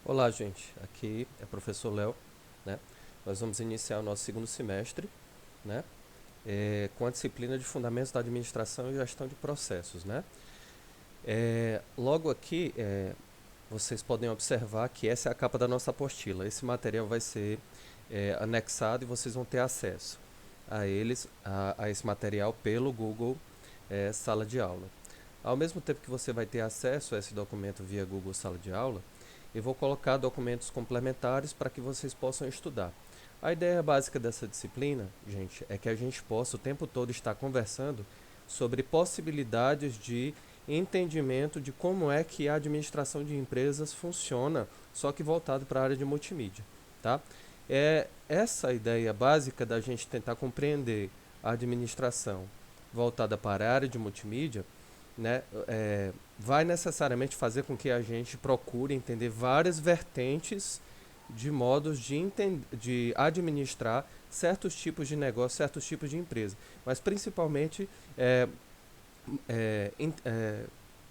Olá, gente. Aqui é o professor Léo, né? Nós vamos iniciar o nosso segundo semestre, né? Com a disciplina de Fundamentos da Administração e Gestão de Processos, né? Logo aqui, vocês podem observar que essa é a capa da nossa apostila. Esse material vai ser anexado e vocês vão ter acesso a esse material pelo Google Sala de Aula. Ao mesmo tempo que você vai ter acesso a esse documento via Google Sala de Aula, eu vou colocar documentos complementares para que vocês possam estudar. A ideia básica dessa disciplina, gente, é que a gente possa o tempo todo estar conversando sobre possibilidades de entendimento de como é que a administração de empresas funciona, só que voltado para a área de multimídia, tá? É essa a ideia básica da gente tentar compreender a administração voltada para a área de multimídia, né, vai necessariamente fazer com que a gente procure entender várias vertentes de modos de administrar certos tipos de negócio, certos tipos de empresa, mas principalmente é, in- é,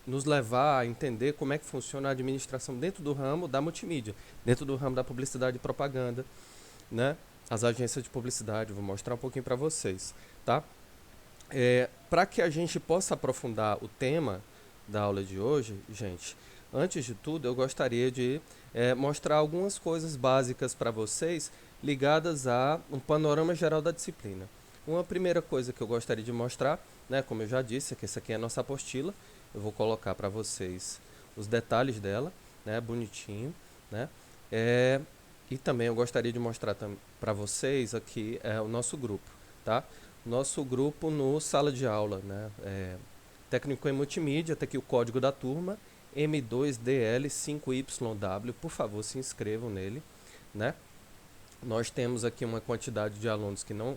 nos levar a entender como é que funciona a administração dentro do ramo da multimídia, dentro do ramo da publicidade e propaganda, né? As agências de publicidade, vou mostrar um pouquinho para vocês, tá? Para que a gente possa aprofundar o tema da aula de hoje, gente, antes de tudo eu gostaria de mostrar algumas coisas básicas para vocês ligadas a um panorama geral da disciplina. Uma primeira coisa que eu gostaria de mostrar, né, como eu já disse, é que essa aqui é a nossa apostila. Eu vou colocar para vocês os detalhes dela, né, bonitinho, né? É, e também eu gostaria de mostrar para vocês aqui o nosso grupo, tá? Nosso grupo no sala de aula, né? Técnico em multimídia, tá aqui o código da turma, M2DL5YW, por favor se inscrevam nele, né? Nós temos aqui uma quantidade de alunos que não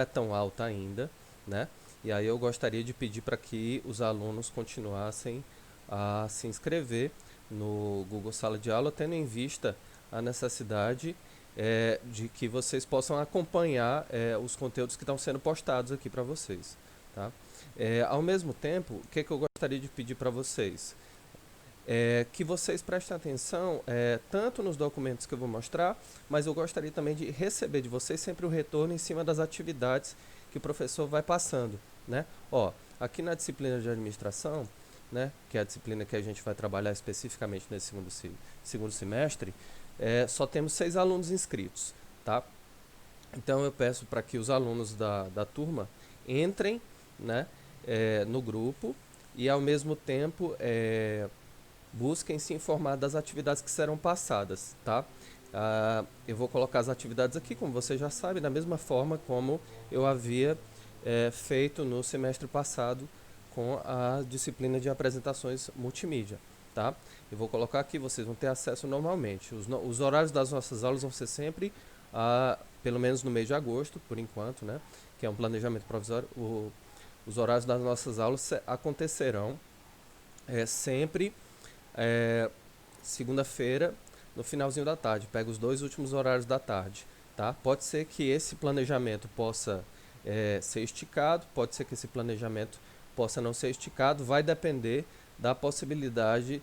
é tão alta ainda, né? E aí eu gostaria de pedir para que os alunos continuassem a se inscrever no Google Sala de Aula, tendo em vista a necessidade de que vocês possam acompanhar os conteúdos que estão sendo postados aqui para vocês, tá? Ao mesmo tempo, o que eu gostaria de pedir para vocês? Que vocês prestem atenção tanto nos documentos que eu vou mostrar, mas eu gostaria também de receber de vocês sempre o retorno em cima das atividades que o professor vai passando, né? Ó, aqui na disciplina de administração, né, que é a disciplina que a gente vai trabalhar especificamente nesse segundo semestre, só temos 6 alunos inscritos, tá? Então eu peço para que os alunos da turma entrem, né, no grupo e ao mesmo tempo busquem se informar das atividades que serão passadas, tá? Eu vou colocar as atividades aqui, como você já sabe, da mesma forma como eu havia feito no semestre passado com a disciplina de apresentações multimídia, tá? Eu vou colocar aqui, vocês vão ter acesso normalmente. Os horários das nossas aulas vão ser sempre, pelo menos no mês de agosto, por enquanto, né? Que é um planejamento provisório. Os horários das nossas aulas acontecerão sempre segunda-feira, no finalzinho da tarde. Pega os 2 últimos horários da tarde, tá? Pode ser que esse planejamento possa ser esticado, pode ser que esse planejamento possa não ser esticado, vai depender da possibilidade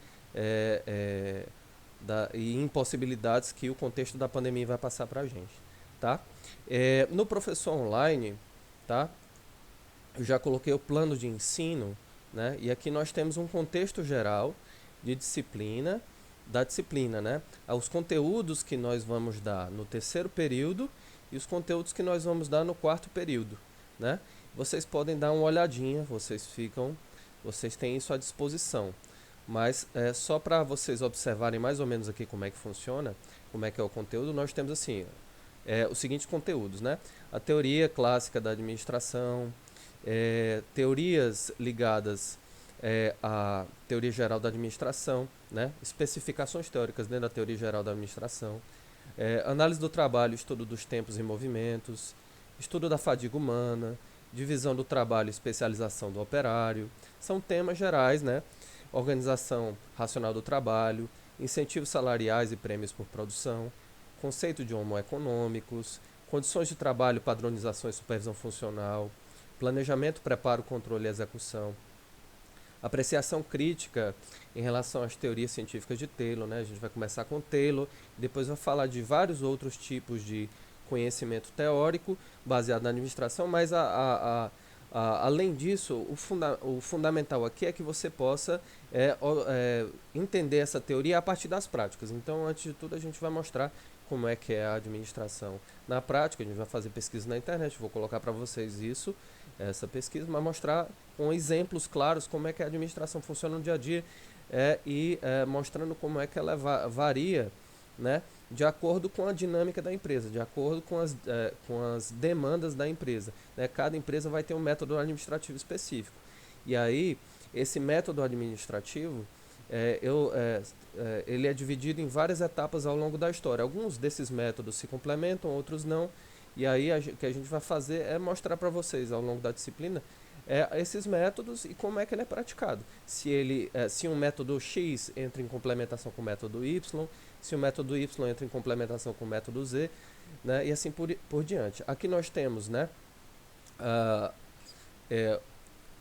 e impossibilidades que o contexto da pandemia vai passar para a gente, tá? No professor online, tá? Eu já coloquei o plano de ensino, né? E aqui nós temos um contexto geral de disciplina, da disciplina, né? Os conteúdos que nós vamos dar no terceiro período e os conteúdos que nós vamos dar no quarto período, né? Vocês podem dar uma olhadinha, vocês têm isso à disposição. Mas só para vocês observarem mais ou menos aqui como é que funciona, como é que é o conteúdo, nós temos assim, os seguintes conteúdos, né? A teoria clássica da administração, teorias ligadas à teoria geral da administração, né? Especificações teóricas dentro da teoria geral da administração, análise do trabalho, estudo dos tempos e movimentos, estudo da fadiga humana, divisão do trabalho e especialização do operário. São temas gerais, né? Organização racional do trabalho, incentivos salariais e prêmios por produção, conceito de homoeconômicos, condições de trabalho, padronização e supervisão funcional, planejamento, preparo, controle e execução, Apreciação crítica em relação às teorias científicas de Taylor, né? A gente vai começar com Taylor, depois vai falar de vários outros tipos de conhecimento teórico baseado na administração, mas além disso, o fundamental aqui é que você possa entender essa teoria a partir das práticas. Então, antes de tudo, a gente vai mostrar como é que é a administração na prática. A gente vai fazer pesquisa na internet, vou colocar para vocês isso, essa pesquisa, mas mostrar com exemplos claros como é que a administração funciona no dia a dia mostrando como é que ela varia, né, de acordo com a dinâmica da empresa, de acordo com as demandas da empresa, né? Cada empresa vai ter um método administrativo específico. E aí, esse método administrativo, ele é dividido em várias etapas ao longo da história. Alguns desses métodos se complementam, outros não. E aí, o que a gente vai fazer é mostrar para vocês, ao longo da disciplina, esses métodos e como é que ele é praticado. Se um método X entra em complementação com o método Y, se o método Y entra em complementação com o método Z, né, e assim por diante. Aqui nós temos, né,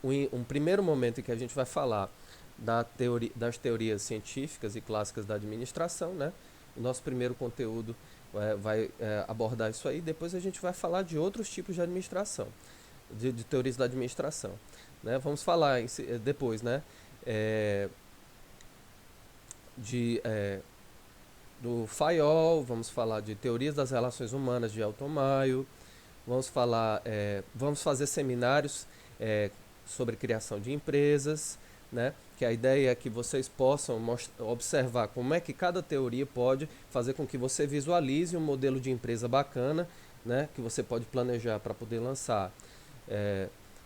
um primeiro momento em que a gente vai falar das teorias científicas e clássicas da administração, né? O nosso primeiro conteúdo vai abordar isso aí. Depois a gente vai falar de outros tipos de administração, de teorias da administração, né? Vamos falar depois, né, do Fayol, vamos falar de teorias das relações humanas de Elton Mayo, vamos fazer seminários sobre criação de empresas, né? Que a ideia é que vocês possam observar como é que cada teoria pode fazer com que você visualize um modelo de empresa bacana, né? Que você pode planejar para poder lançar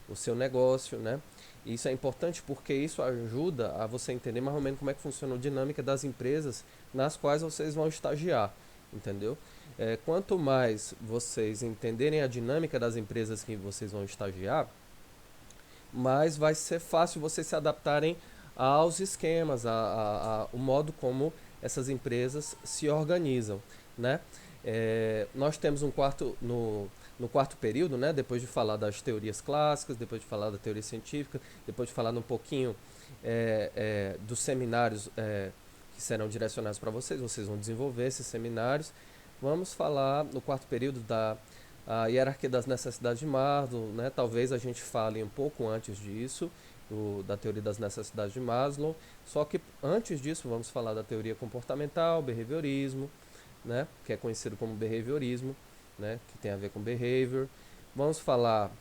o seu negócio, né? E isso é importante porque isso ajuda a você entender mais ou menos como é que funciona a dinâmica das empresas nas quais vocês vão estagiar, entendeu? Quanto mais vocês entenderem a dinâmica das empresas que vocês vão estagiar, mais vai ser fácil vocês se adaptarem aos esquemas, o modo como essas empresas se organizam, né? Nós temos no quarto período, né, depois de falar das teorias clássicas, depois de falar da teoria científica, depois de falar um pouquinho dos seminários que serão direcionados para vocês vão desenvolver esses seminários. Vamos falar no quarto período da hierarquia das necessidades de Maslow, né? Talvez a gente fale um pouco antes disso, da teoria das necessidades de Maslow, só que antes disso vamos falar da teoria comportamental, behaviorismo, né? Que é conhecido como behaviorismo, né? Que tem a ver com behavior. Vamos falar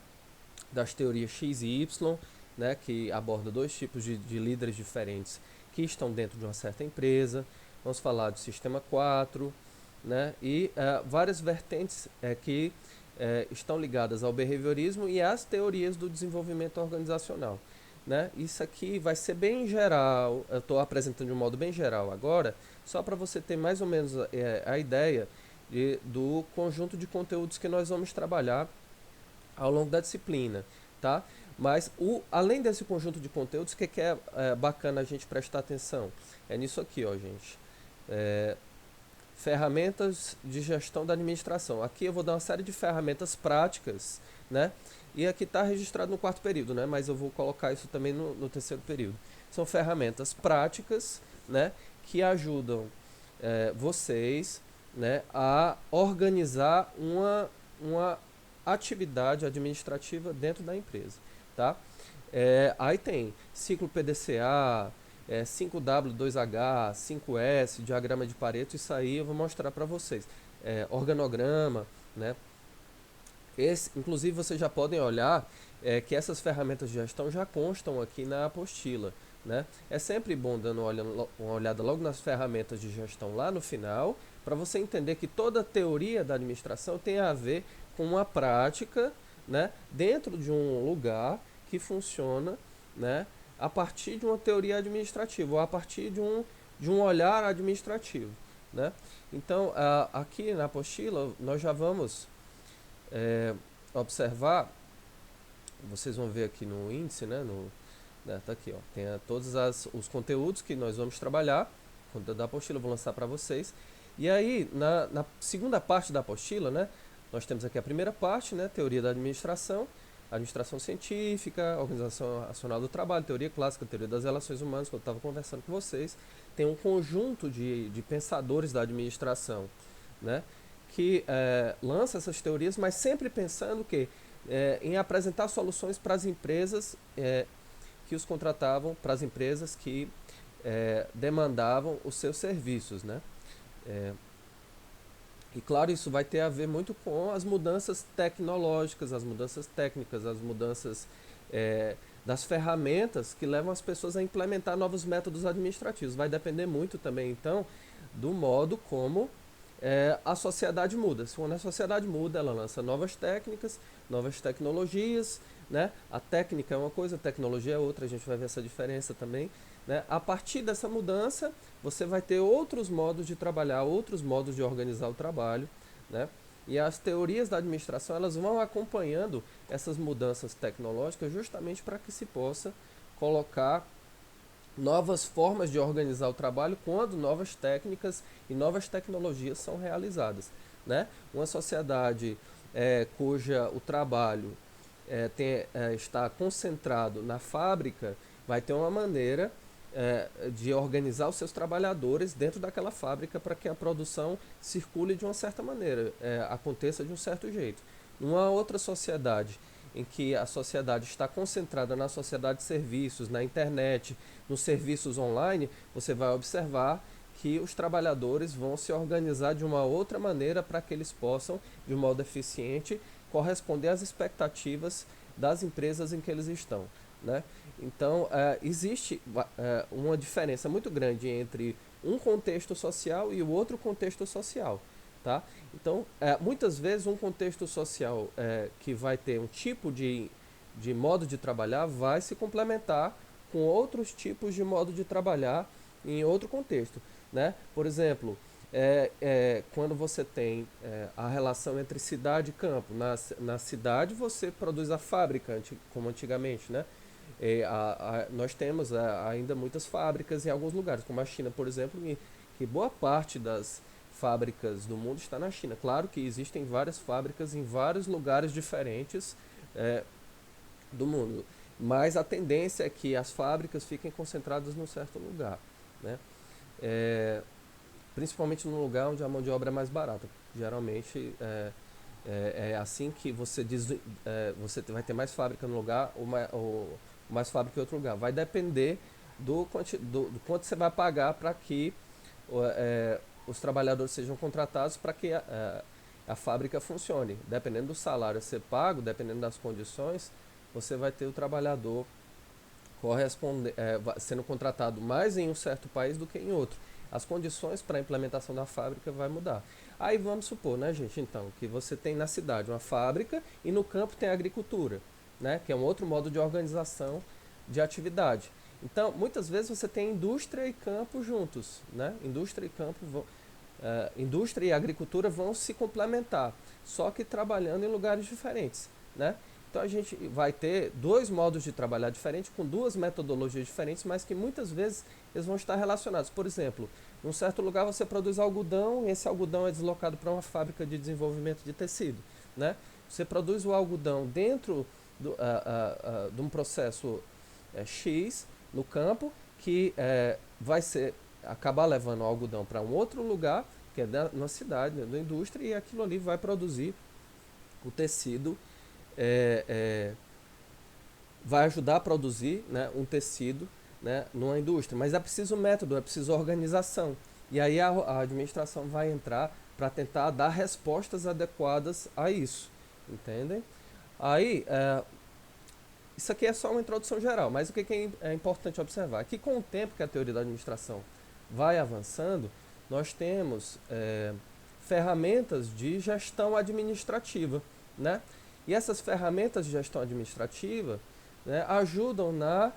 das teorias X e Y, né? Que aborda dois tipos de líderes diferentes que estão dentro de uma certa empresa. Vamos falar do sistema 4, né? E várias vertentes que estão ligadas ao behaviorismo e às teorias do desenvolvimento organizacional, né? Isso aqui vai ser bem geral, eu estou apresentando de um modo bem geral agora, só para você ter mais ou menos a ideia do conjunto de conteúdos que nós vamos trabalhar ao longo da disciplina, tá? Mas além desse conjunto de conteúdos, o que é bacana a gente prestar atenção? É nisso aqui, ó, gente. Ferramentas de gestão da administração. Aqui eu vou dar uma série de ferramentas práticas, né? E aqui está registrado no quarto período, né? Mas eu vou colocar isso também no terceiro período. São ferramentas práticas, né? Que ajudam vocês, né, a organizar uma atividade administrativa dentro da empresa, tá? Aí tem ciclo PDCA, 5W2H, 5S, diagrama de Pareto, isso aí eu vou mostrar para vocês. Organograma, né? Inclusive vocês já podem olhar que essas ferramentas de gestão já constam aqui na apostila, né? É sempre bom dando uma olhada logo nas ferramentas de gestão lá no final, para você entender que toda a teoria da administração tem a ver com uma prática, né, dentro de um lugar que funciona, né, a partir de uma teoria administrativa, ou a partir de um olhar administrativo, né? Então, aqui na apostila, nós já vamos observar, vocês vão ver aqui no índice, né, tá aqui, ó, tem todos os conteúdos que nós vamos trabalhar, da apostila eu vou lançar para vocês. E aí, na segunda parte da apostila, né, nós temos aqui a primeira parte, né, teoria da administração. administração científica, organização racional do trabalho, teoria clássica, teoria das relações humanas, que eu estava conversando com vocês. Tem um conjunto de pensadores da administração, né, que lança essas teorias, mas sempre pensando que em apresentar soluções para as empresas que os contratavam, para as empresas que demandavam os seus serviços, né? E claro, isso vai ter a ver muito com as mudanças tecnológicas, as mudanças técnicas, as mudanças das ferramentas que levam as pessoas a implementar novos métodos administrativos. Vai depender muito também, então, do modo como a sociedade muda. Quando a sociedade muda, ela lança novas técnicas, novas tecnologias, né? A técnica é uma coisa, a tecnologia é outra, a gente vai ver essa diferença também, né? A partir dessa mudança, você vai ter outros modos de trabalhar, outros modos de organizar o trabalho, né? E as teorias da administração, elas vão acompanhando essas mudanças tecnológicas justamente para que se possa colocar novas formas de organizar o trabalho quando novas técnicas e novas tecnologias são realizadas, né? Uma sociedade cuja o trabalho está concentrado na fábrica vai ter uma maneira de organizar os seus trabalhadores dentro daquela fábrica para que a produção circule de uma certa maneira, aconteça de um certo jeito. Numa outra sociedade, em que a sociedade está concentrada na sociedade de serviços, na internet, nos serviços online, você vai observar que os trabalhadores vão se organizar de uma outra maneira para que eles possam, de modo eficiente, corresponder às expectativas das empresas em que eles estão, né? Então, existe uma diferença muito grande entre um contexto social e o outro contexto social, tá? Então, muitas vezes um contexto social que vai ter um tipo de modo de trabalhar vai se complementar com outros tipos de modo de trabalhar em outro contexto, né? Por exemplo, quando você tem a relação entre cidade e campo. Na cidade você produz a fábrica, como antigamente, né? Nós temos ainda muitas fábricas em alguns lugares, como a China, por exemplo, que boa parte das fábricas do mundo está na China. Claro que existem várias fábricas em vários lugares diferentes do mundo, mas a tendência é que as fábricas fiquem concentradas num certo lugar, né? Principalmente num lugar onde a mão de obra é mais barata. Geralmente é assim que você vai ter mais fábrica num lugar ou mais fábrica em outro lugar. Vai depender do quanto você vai pagar para que os trabalhadores sejam contratados para que a fábrica funcione. Dependendo do salário a ser pago, dependendo das condições, você vai ter o trabalhador sendo contratado mais em um certo país do que em outro. As condições para a implementação da fábrica vai mudar. Aí vamos supor, né, gente, então, que você tem na cidade uma fábrica e no campo tem a agricultura, né, que é um outro modo de organização de atividade. Então, muitas vezes você tem indústria e campo juntos, né? Indústria e agricultura vão se complementar, só que trabalhando em lugares diferentes, né? Então a gente vai ter dois modos de trabalhar diferentes, com duas metodologias diferentes, mas que muitas vezes eles vão estar relacionados. Por exemplo, em um certo lugar você produz algodão, e esse algodão é deslocado para uma fábrica de desenvolvimento de tecido, né? Você produz o algodão dentro de um processo X no campo, que vai acabar levando o algodão para um outro lugar, que é na cidade, na indústria, e aquilo ali vai produzir o tecido, vai ajudar a produzir, né, um tecido, né, numa indústria. Mas é preciso método, é preciso organização. E aí a administração vai entrar para tentar dar respostas adequadas a isso. Entendem? Aí, isso aqui é só uma introdução geral, mas o que é importante observar? É que com o tempo que a teoria da administração vai avançando, nós temos ferramentas de gestão administrativa, né? E essas ferramentas de gestão administrativa, né, ajudam na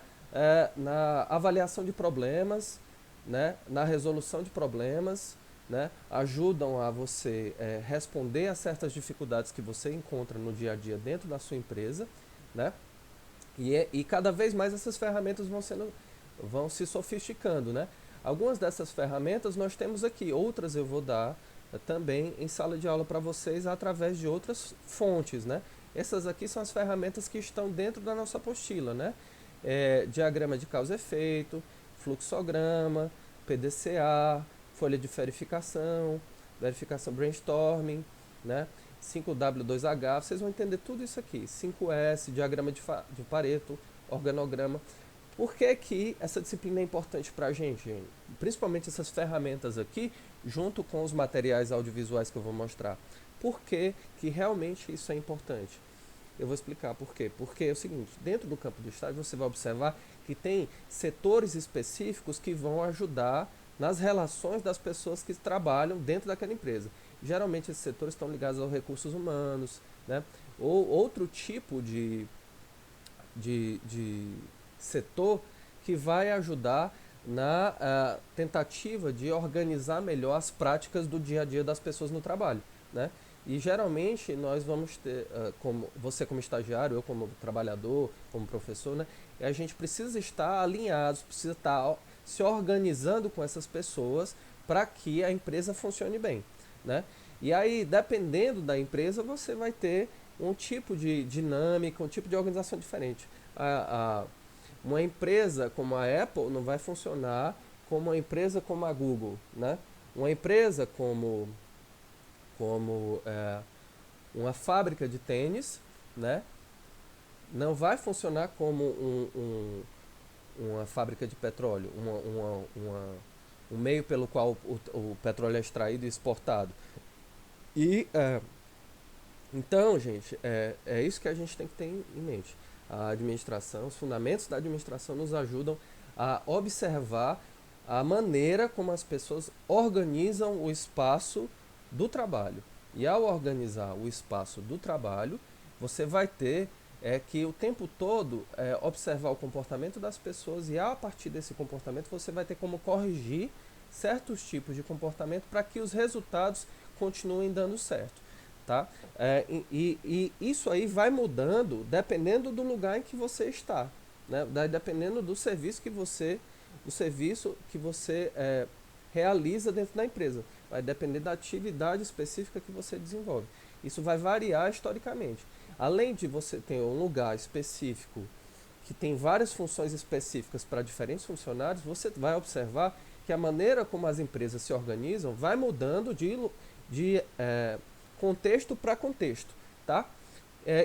avaliação de problemas, né, na resolução de problemas, né, ajudam a você responder a certas dificuldades que você encontra no dia a dia dentro da sua empresa, né? E cada vez mais essas ferramentas vão se sofisticando, né? Algumas dessas ferramentas nós temos aqui, outras eu vou dar também em sala de aula para vocês através de outras fontes, né? Essas aqui são as ferramentas que estão dentro da nossa apostila, né? Diagrama de causa e efeito, fluxograma, PDCA, folha de verificação, verificação brainstorming, né? 5W2H, vocês vão entender tudo isso aqui. 5S, diagrama de Pareto, organograma. Por que que essa disciplina é importante para a gente? Principalmente essas ferramentas aqui, junto com os materiais audiovisuais que eu vou mostrar. Por que que realmente isso é importante? Eu vou explicar por quê. Porque é o seguinte, dentro do campo do estágio você vai observar que tem setores específicos que vão ajudar nas relações das pessoas que trabalham dentro daquela empresa. Geralmente esses setores estão ligados aos recursos humanos, né? Ou outro tipo de setor que vai ajudar na tentativa de organizar melhor as práticas do dia a dia das pessoas no trabalho, né? E geralmente nós vamos ter, como você como estagiário, eu como trabalhador, como professor, né? E a gente precisa estar alinhados, precisa estar se organizando com essas pessoas para que a empresa funcione bem, né? E aí, dependendo da empresa, você vai ter um tipo de dinâmica, um tipo de organização diferente. Uma empresa como a Apple não vai funcionar como uma empresa como a Google, né? Uma empresa como uma fábrica de tênis, né? Não vai funcionar como uma fábrica de petróleo, um meio pelo qual o petróleo é extraído e exportado. E então, gente, é isso que a gente tem que ter em mente. A administração, os fundamentos da administração nos ajudam a observar a maneira como as pessoas organizam o espaço do trabalho. E ao organizar o espaço do trabalho, você vai ter que o tempo todo observar o comportamento das pessoas e a partir desse comportamento você vai ter como corrigir certos tipos de comportamento para que os resultados continuem dando certo. Tá? E isso aí vai mudando dependendo do lugar em que você está, né? Dependendo do serviço que você realiza dentro da empresa. Vai depender da atividade específica que você desenvolve. Isso vai variar historicamente. Além de você ter um lugar específico que tem várias funções específicas para diferentes funcionários, você vai observar que a maneira como as empresas se organizam vai mudando de contexto para contexto, tá?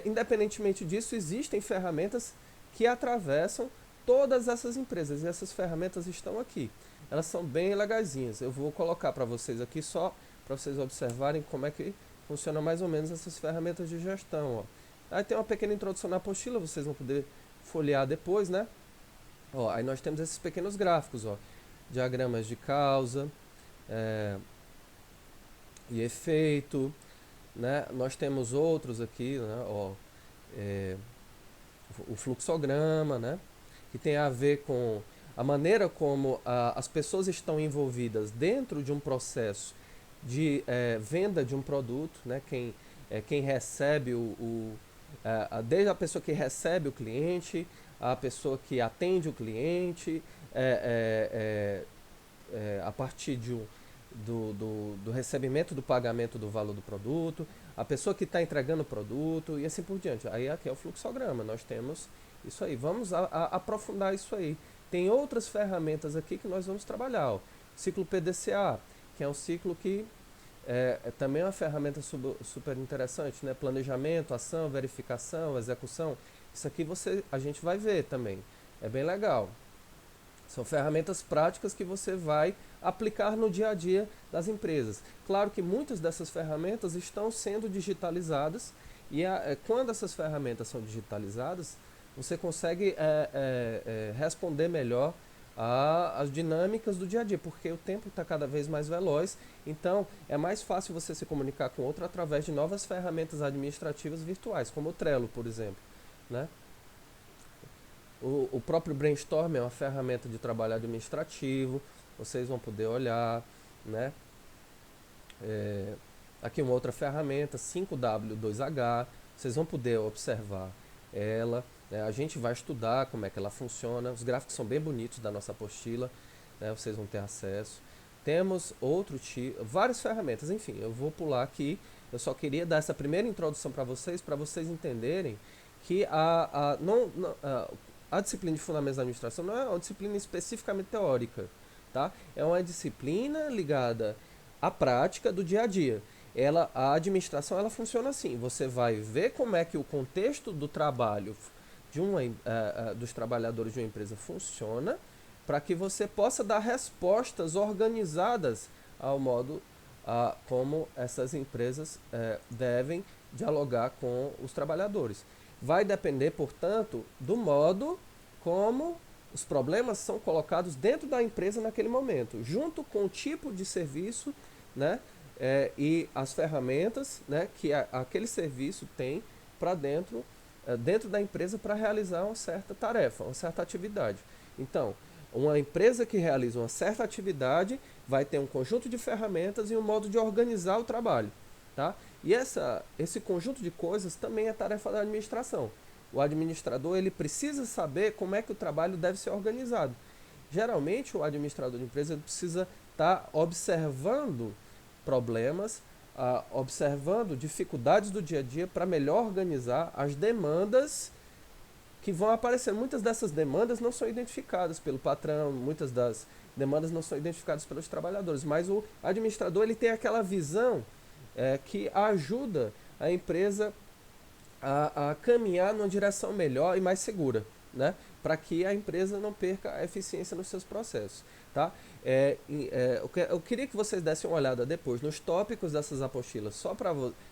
Independentemente disso, existem ferramentas que atravessam todas essas empresas e essas ferramentas estão aqui. Elas são bem legaisinhas. Eu vou colocar para vocês aqui só para vocês observarem como é que funciona mais ou menos essas ferramentas de gestão, ó. Aí tem uma pequena introdução na apostila, vocês vão poder folhear depois, né? Ó, aí nós temos esses pequenos gráficos, ó, diagramas de causa e efeito, né? Nós temos outros aqui, né? Ó, o fluxograma, né? Que tem a ver com a maneira como as pessoas estão envolvidas dentro de um processo de venda de um produto, né? Quem recebe desde a pessoa que recebe o cliente, a pessoa que atende o cliente, a partir do recebimento do pagamento do valor do produto, a pessoa que está entregando o produto e assim por diante. Aí aqui é o fluxograma, nós temos isso aí. Vamos aprofundar isso aí. Tem outras ferramentas aqui que nós vamos trabalhar. Ó. Ciclo PDCA, que é um ciclo que também é uma ferramenta super interessante, né? Planejamento, ação, verificação, execução. Isso aqui a gente vai ver também. É bem legal. São ferramentas práticas que você vai aplicar no dia a dia das empresas. Claro que muitas dessas ferramentas estão sendo digitalizadas e quando essas ferramentas são digitalizadas, você consegue responder melhor às dinâmicas do dia a dia, porque o tempo está cada vez mais veloz, então é mais fácil você se comunicar com outro através de novas ferramentas administrativas virtuais, como o Trello, por exemplo, né? O próprio Brainstorm é uma ferramenta de trabalho administrativo, vocês vão poder olhar, né? Aqui uma outra ferramenta, 5W2H, vocês vão poder observar ela, né? A gente vai estudar como é que ela funciona, os gráficos são bem bonitos da nossa apostila, né? Vocês vão ter acesso. Temos várias ferramentas, enfim, eu vou pular aqui, Eu só queria dar essa primeira introdução para vocês entenderem que a disciplina de fundamentos da administração não é uma disciplina especificamente teórica, tá? É uma disciplina ligada à prática do dia a dia. A administração ela funciona assim. Você vai ver como é que o contexto do trabalho dos trabalhadores de uma empresa funciona, para que você possa dar respostas organizadas ao modo como essas empresas devem dialogar com os trabalhadores. Vai depender, portanto, do modo como os problemas são colocados dentro da empresa naquele momento, junto com o tipo de serviço, né, e as ferramentas, né, que aquele serviço tem para dentro da empresa para realizar uma certa tarefa, uma certa atividade. Então, uma empresa que realiza uma certa atividade vai ter um conjunto de ferramentas e um modo de organizar o trabalho, tá? E esse conjunto de coisas também é tarefa da administração. O administrador ele precisa saber como é que o trabalho deve ser organizado. Geralmente, o administrador de empresa precisa estar observando problemas, observando dificuldades do dia a dia para melhor organizar as demandas que vão aparecer. Muitas dessas demandas não são identificadas pelo patrão, muitas das demandas não são identificadas pelos trabalhadores, mas o administrador ele tem aquela visão que ajuda a empresa a caminhar numa direção melhor e mais segura, né? Para que a empresa não perca a eficiência nos seus processos, tá? Eu queria que vocês dessem uma olhada depois nos tópicos dessas apostilas,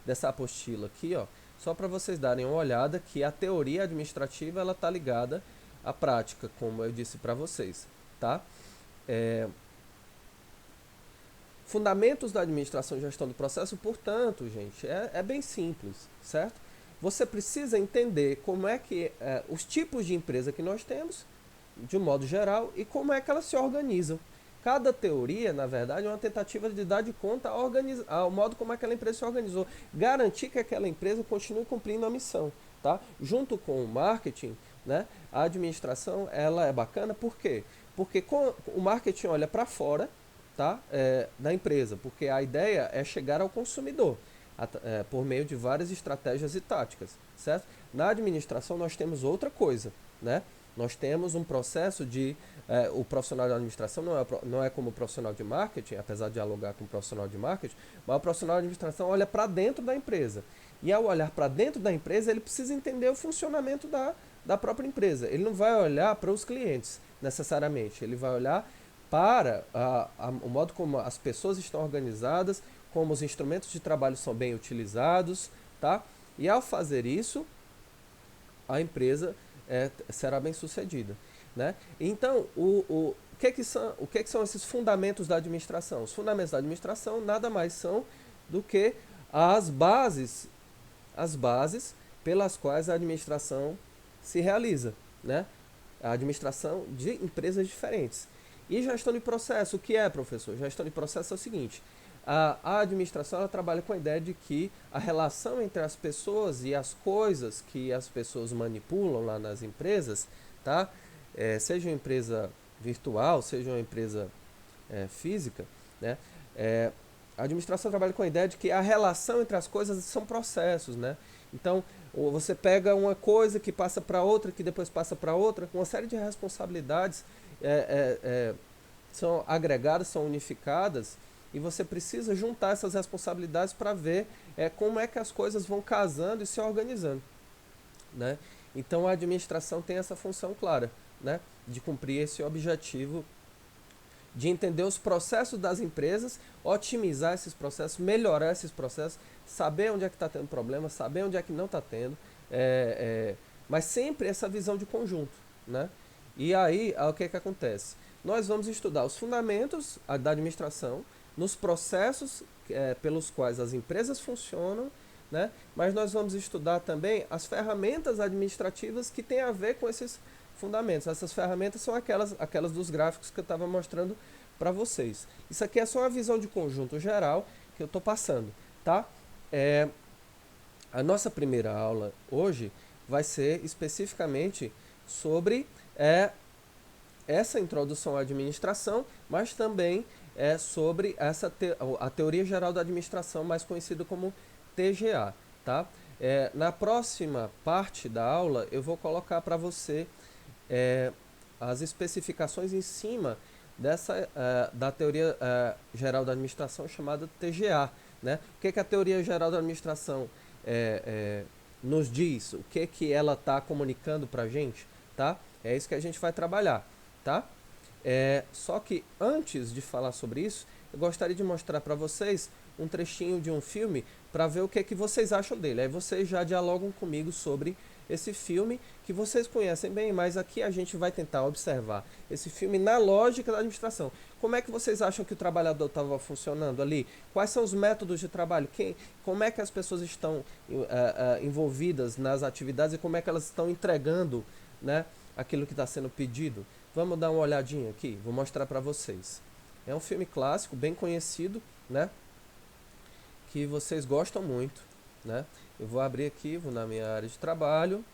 dessa apostila aqui, ó, só para vocês darem uma olhada que a teoria administrativa ela tá ligada à prática, como eu disse para vocês, tá? Fundamentos da administração e gestão do processo, portanto, gente, é bem simples, certo? Você precisa entender como é que os tipos de empresa que nós temos, de um modo geral, e como é que elas se organizam. Cada teoria, na verdade, é uma tentativa de dar de conta ao modo como aquela empresa se organizou. Garantir que aquela empresa continue cumprindo a missão, tá? Junto com o marketing, né, a administração ela é bacana, por quê? Porque o marketing olha para fora, tá, da empresa, porque a ideia é chegar ao consumidor por meio de várias estratégias e táticas, certo? Na administração nós temos outra coisa, né? Nós temos um processo o profissional de administração não é como o profissional de marketing, apesar de dialogar com o profissional de marketing, mas o profissional de administração olha para dentro da empresa. E ao olhar para dentro da empresa, ele precisa entender o funcionamento da própria empresa. Ele não vai olhar para os clientes, necessariamente. Ele vai olhar para o modo como as pessoas estão organizadas, como os instrumentos de trabalho são bem utilizados, tá? E ao fazer isso, a empresa será bem sucedida, né? Então, o que são esses fundamentos da administração? Os fundamentos da administração nada mais são do que as bases pelas quais a administração se realiza, né? A administração de empresas diferentes. E gestão de processo, o que é, professor? Gestão de processo é o seguinte: a administração ela trabalha com a ideia de que a relação entre as pessoas e as coisas que as pessoas manipulam lá nas empresas, tá? Seja uma empresa virtual, seja uma empresa física, né? A administração trabalha com a ideia de que a relação entre as coisas são processos, né? Então, você pega uma coisa que passa para outra, que depois passa para outra, uma série de responsabilidades são agregadas, são unificadas, e você precisa juntar essas responsabilidades para ver como é que as coisas vão casando e se organizando, né? Então a administração tem essa função clara, né, de cumprir esse objetivo de entender os processos das empresas, otimizar esses processos, melhorar esses processos, saber onde é que está tendo problema, saber onde é que não está tendo, mas sempre essa visão de conjunto, né? E aí, o que acontece? Nós vamos estudar os fundamentos da administração, nos processos pelos quais as empresas funcionam, né? Mas nós vamos estudar também as ferramentas administrativas que têm a ver com esses fundamentos. Essas ferramentas são aquelas dos gráficos que eu estava mostrando para vocês. Isso aqui é só uma visão de conjunto geral que eu estou passando, tá? A nossa primeira aula hoje vai ser especificamente sobre essa introdução à administração, mas também sobre a teoria geral da administração, mais conhecida como TGA, tá? Na próxima parte da aula eu vou colocar para você as especificações em cima da teoria geral da administração chamada TGA, né? O que a teoria geral da administração nos diz? O que ela está comunicando para a gente, tá? É isso que a gente vai trabalhar, tá? Só que antes de falar sobre isso, eu gostaria de mostrar para vocês um trechinho de um filme para ver o que vocês acham dele. Aí vocês já dialogam comigo sobre esse filme que vocês conhecem bem, mas aqui a gente vai tentar observar esse filme na lógica da administração. Como é que vocês acham que o trabalhador estava funcionando ali? Quais são os métodos de trabalho? Como é que as pessoas estão envolvidas nas atividades e como é que elas estão entregando, né, aquilo que está sendo pedido? Vamos dar uma olhadinha aqui, vou mostrar para vocês. É um filme clássico, bem conhecido, né? Que vocês gostam muito, né? Eu vou abrir aqui, vou na minha área de trabalho.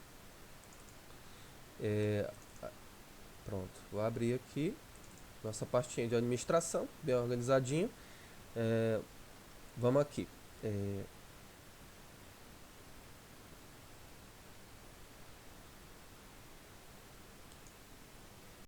Pronto, vou abrir aqui nossa pastinha de administração, bem organizadinho. Vamos aqui.